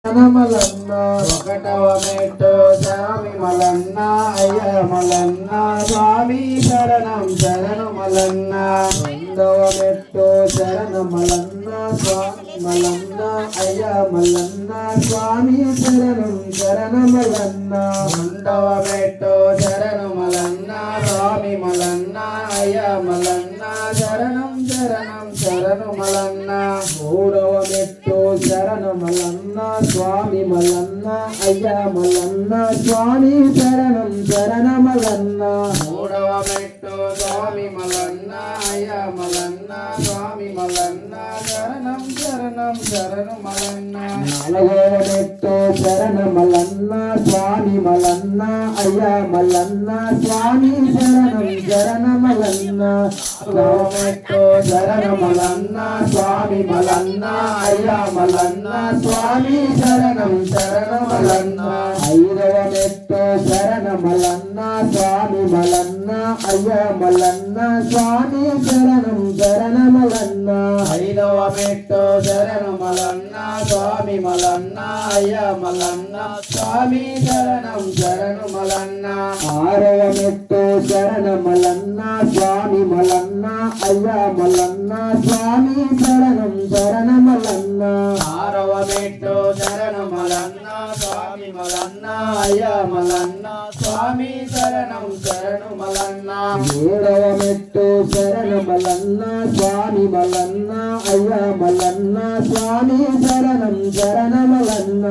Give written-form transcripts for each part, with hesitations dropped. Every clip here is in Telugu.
మలన్న ఒకటవ మెట్టు స్వామి మలన్న అయ్య మలన్న స్వామి శరణం శరణు మలన్న రెండవ మెట్టు శరణ మలన్న స్వామి మలన్న అయ్య మలన్న స్వామి శరణం శరణ మలన్న రెండవ మెట్టు శరణు మలన్న స్వామి మలన్న అయ్య మలన్న శరణం శరణం శరణు మలన్న మూడవ మెట్టు శరణ మలన్న స్వామి మలన్న అయ్య మలన్న స్వామి శరణం శరణ మలన్న మూడవ మెట్టు స్వామి మలన్న అయ్య మలన్న స్వామి మలన్న శరణం శరణం శరణు మలన్న నాలుగవ మెట్టు శరణ మలన్న స్వామి మలన్న అయ్య మలన్న స్వామి శరణం శరణ మలన్న నాలుగవ మెట్టు శరణ మలన్న స్వామి మలన్న అయ్య మలన్న స్వామి శరణం శరణ మలన్న ఐదవ మెట్టు శరణ మలన్న స్వామి మలన్న అయ్య మలన్న స్వామి శరణం శరణ మలన్న ఐదవ మెట్టు శరణ మలన్న స్వామి మలన్న అయ్య మలన్న స్వామి శరణం శరణు మలన్న ఆరవ మెట్టు శరణ మలన్న స్వామి మలన్న అయ్య మలన్న స్వామి శరణం శరణ మలన్న ఆరవ మెట్టు శరణ మలన్న స్వామి మలన్న అయ్య మలన్న స్వామి శరణం శరణు మలన్న ఏడవ మెట్టు శరణ మలన్న స్వామి మలన్న అయ్య మలన్న స్వామి శరణం శరణ మలన్న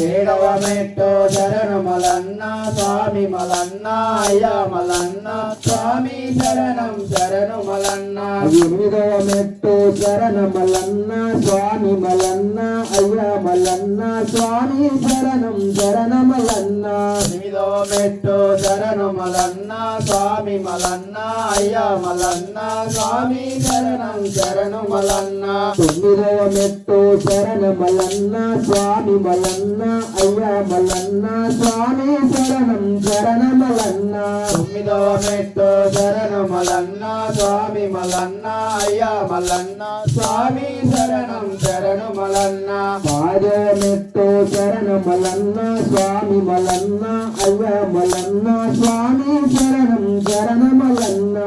ఏడవ మెట్టు శరణ మలన్న స్వామి మలన్న అయ్య మలన్న స్వామి శరణం శరణు మలన్న ఎనిమిదవ మెట్టు శరణ మలన్న స్వామి మలన్న అయ్య మలన్న స్వామి శరణం శరణ మలన్న ఎనిమిదవ మెట్టు శరణ మలన్న స్వామి మలన్న అయ్య మలన్న స్వామి శరణం శరణు మలన్న తొమ్మిదవ మెట్టు శరణ మలన్న స్వామి మలన్న అయ్య మలన్న స్వామి శరణం శరణ మలన్న తొమ్మిదవ మెట్టు శరణ మలన్న స్వామి మలన్న అయ్య మలన్న స్వామి శరణం శరణు మలన్న పదవ మెట్టు శరణ మలన్న స్వామి మలన్న అయ్య మలన్న స్వామి శరణం శరణ మలన్న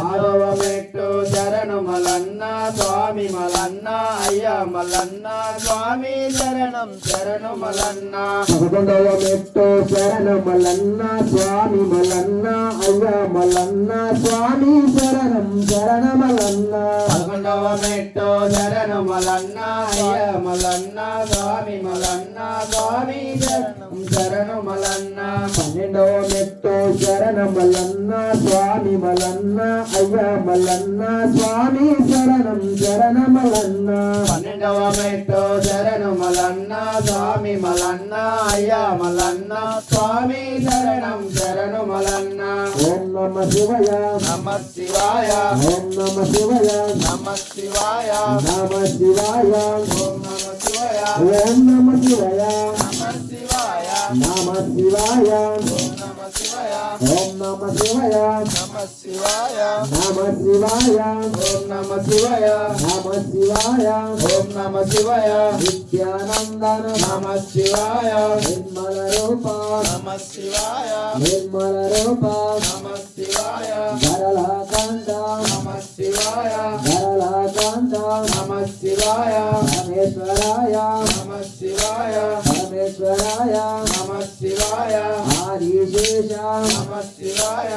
ఆరవ మెట్టు శరణ మలన్న స్వామి మలన్న అయ్య మలన్న స్వామి శరణం శరణు మలన్న పదకొండవ మెట్టు శరణ మలన్న స్వామి మలన్న అయ్య మలన్న స్వామి శరణం శరణ మలన్న పదకొండవ మెట్టు శరణ మలన్న అయ్య మలన్న స్వామి మలన్న స్వామి శరణం శరణు మలన్న పన్నెండవ మెట్టు శరణ మలన్న స్వామి మలన్న అయ్య మలన్న స్వామి శరణం శరణ మలన్న పన్నెండవ మెట్టు శరణ మలన్న స్వామి మలన్న అయ్య మలన్న స్వామి శరణం శరణు మలన్న ఓం నమ శివాయ నమ శివాయ ఓం నమ శివాయ నమ శివాయ నమ శివాయ ఓం నమ శివాయ ఓం నమ శివాయ నమ శివాయ నమ శివాయ ఓం నమ శివాయ ఓం నమ శివాయ నమ శివాయ నమ శివాయ ఓం నమ శివాయ నమ శివాయ ఓం నమ శివాయ నిత్యానందన నమ శివాయ నిర్మల రూప నమ శివాయ నిర్మల రూప నమ శివాయ గరళకంఠ నమ శివాయ గరళకంఠ నమ శివాయ పరమేశ్వరాయ నమ శివాయ పరమేశ్వరాయ నమ శివాయ ఆదిశేష నమ శివాయ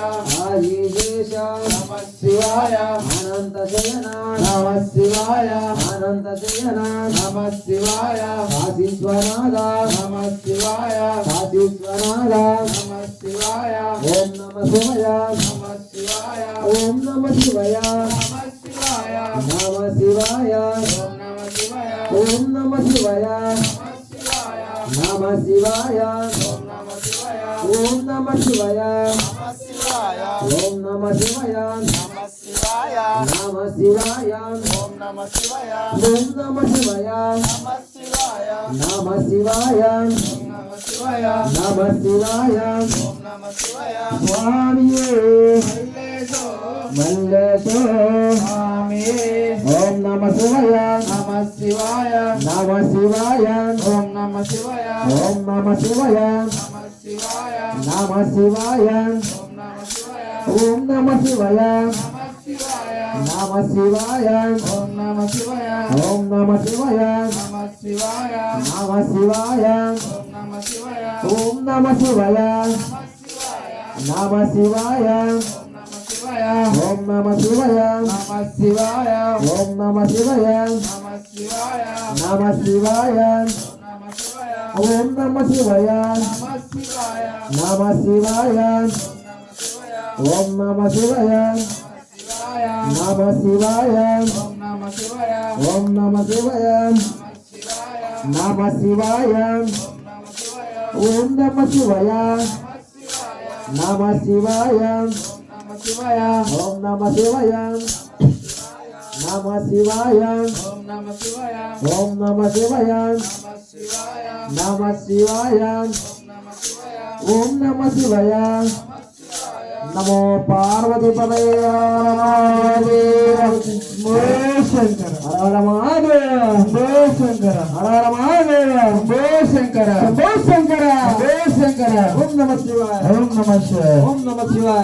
ఆదిశేష నమ శివాయ అనంత శయన నమ శివాయ అనంత శయన నమ శివాయ కాశీశ్వరనాథ నమ శివాయ కాశీశ్వరనాథ నమ శివాయ ఓం నమ శివాయ నమ శివాయ ఓం నమ శివాయ నమ శివాయ నమ శివాయ ఓం నమ శివాయ ఓం నమ శివాయ నమ శివాయ ఓం నమ శివాయ ఓం నమ శివాయ ఓం నమ శివాయ నమ శివాయ నమ శివాయ ఓం నమ శివాయ ఓం నమ శివాయ నమ శివాయ నమ శివాయ నమ శివాయ నమ శివాయ ఓం నమ శివాయ స్వామియే మల్లేశో స్వామియే ఓం నమ శివాయ నమ శివాయ నమ శివాయ ఓం నమ శివాయ ఓం నమ శివాయ నమ శివాయ ఓం నమ శివాయ నమ శివాయ ఓం నమ శివాయ ఓం నమ శివాయ ఓం నమ శివాయ నమ శివాయ ఓం నమ శివాయ నమ శివాయ ఓం నమ శివాయ ఓం నమ శివాయ నమ శివాయ ఓం నమ శివాయ నమ శివాయ నమ శివాయ నమ శివాయ నమ శివాయ ఓం నమ శివాయ నమ శివాయ నమ శివాయ ఓం నమ శివాయ నమ శివాయ ఓం నమ శివాయ నమ శివాయ ఓం నమ శివాయ నమ శివాయ ఓం నమ శివాయ నమ శివాయ ఓం నమ శివాయ నమ శివాయ ఓం నమ శివాయ నమ శివాయ ఓం నమ శివాయ నమో పార్వతీ పదయ శంకర హర హర మహాదేవ శంకర హర హర మహాదేవ శంకర శంకర శంకర ఓం నమ శివాయ ఓం నమ శివాయ ఓం నమ శివాయ